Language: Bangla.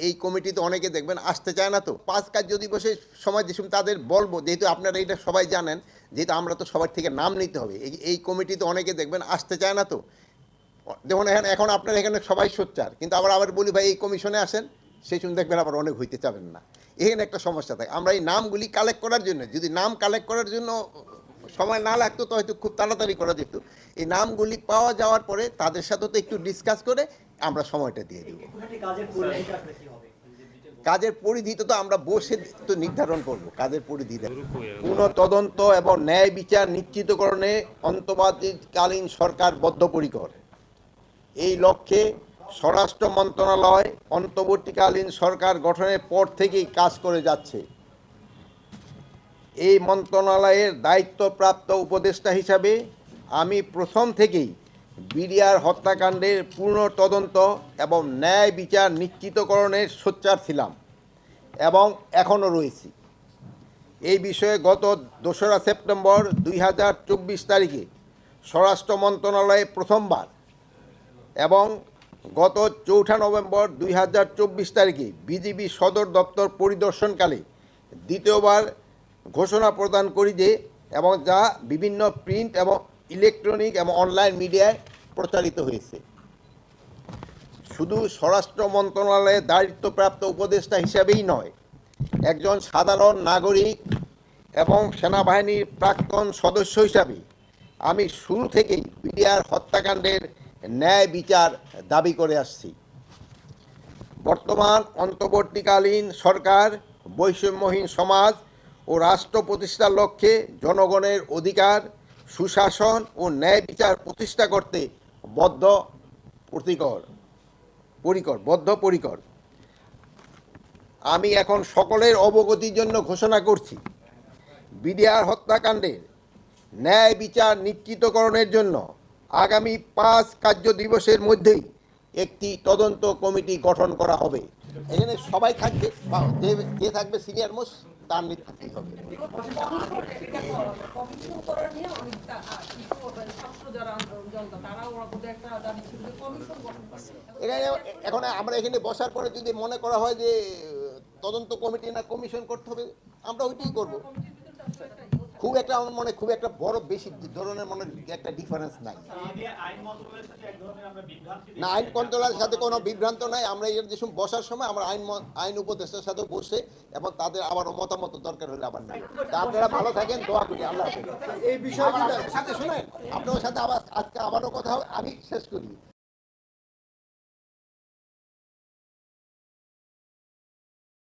এই কমিটিতে অনেকে দেখবেন আসতে চায় না, তো 5 কার্যদিবসে সময় দিয়েছিলাম তাদের বলবো, যেহেতু আপনারা এটা সবাই জানেন, যেহেতু আমরা তো সবার থেকে নাম নিতে হবে, এই কমিটিতে অনেকে দেখবেন আসতে চায় না, তো দেখুন এখন আপনারা এখানে সবাই সোচ্চার, কিন্তু আবার বলি ভাই এই কমিশনে আসেন, সেই সময় দেখবেন আবার অনেক হইতে চাবেন না। এখানে একটা সমস্যা থাকে। আমরা এই নামগুলি কালেক্ট করার জন্য, যদি নাম কালেক্ট করার জন্য সময় না লাগতো তো হয়তো খুব তাড়াতাড়ি করা যেত। এই নামগুলি পাওয়া যাওয়ার পরে তাদের সাথে তো একটু ডিসকাস করে আমরা সময়টা দিয়ে দেব। কাজের পরিধি তো আমরা বসে তো নির্ধারণ করব কাজের পরিধি। পুনঃ তদন্ত এবং ন্যায় বিচার নিশ্চিতকরণে অন্তর্বর্তীকালীন সরকার বদ্ধপরিকর। এই লক্ষ্যে স্বরাষ্ট্র মন্ত্রণালয় অন্তর্বর্তীকালীন সরকার গঠনের পর থেকেই কাজ করে যাচ্ছে। এই মন্ত্রণালয়ের দায়িত্বপ্রাপ্ত উপদেষ্টা হিসাবে আমি প্রথম থেকেই বিডিআর হত্যাকাণ্ডের পূর্ণ তদন্ত এবং ন্যায় বিচার নিশ্চিতকরণের সোচ্চার ছিলাম এবং এখনও রয়েছি। এই বিষয়ে গত 2রা সেপ্টেম্বর 2024 তারিখে স্বরাষ্ট্র মন্ত্রণালয়ে প্রথমবার এবং গত 4 নভেম্বর 2024 তারিখে বিজিবি সদর দপ্তর পরিদর্শনকালে দ্বিতীয়বার ঘোষণা প্রদান করি যে, এবং যা বিভিন্ন প্রিন্ট এবং ইলেকট্রনিক এবং অনলাইন মিডিয়ায় প্রচারিত হয়েছে। শুধু স্বরাষ্ট্র মন্ত্রণালয়ের দায়িত্বপ্রাপ্ত উপদেষ্টা হিসাবেই নয়, একজন সাধারণ নাগরিক এবং সেনাবাহিনীর প্রাক্তন সদস্য হিসাবে আমি শুরু থেকেই বিডিআর হত্যাকাণ্ডের ন্যায় বিচার দাবি করে আসছি। বর্তমান অন্তর্বর্তীকালীন সরকার বৈষম্যহীন সমাজ ও রাষ্ট্র প্রতিষ্ঠার লক্ষ্যে জনগণের অধিকার, সুশাসন ও ন্যায় বিচার প্রতিষ্ঠা করতে বদ্ধপরিকর। আমি এখন সকলের অবগতির জন্য ঘোষণা করছি, বিডিআর হত্যাকাণ্ডের ন্যায় বিচার নিশ্চিতকরণের জন্য আগামী 5 কার্যদিবসের মধ্যেই একটি তদন্ত কমিটি গঠন করা হবে। এখানে সবাই থাকবে, যে থাকবে সিনিয়র মোস্ট তার নেতৃত্বে হবে। এখানে এখন আমরা এখানে বসার পরে যদি মনে করা হয় যে তদন্ত কমিটি না কমিশন করতে হবে, আমরা ওইটাই করব। খুব একটা আমার মনে খুব একটা বড় বেশি ধরনের মনে একটা ডিফারেন্স নাই। না, আইন মন্ত্রণালয়ের সাথে কোনো বিভ্রান্ত নাই। আমরা এর যে বসার সময় আমরা আইন উপদেষ্টার সাথে বসে এবং তাদের আবার মতামত দরকার হলে আবার নাই। আপনারা ভালো থাকেন, দোয়া করি। আল্লাহ হাফেজ। এই বিষয়টা সাথে শুনেন, আপনার সাথে আবার আজকে আবারও কথা হবে। আমি শেষ করি।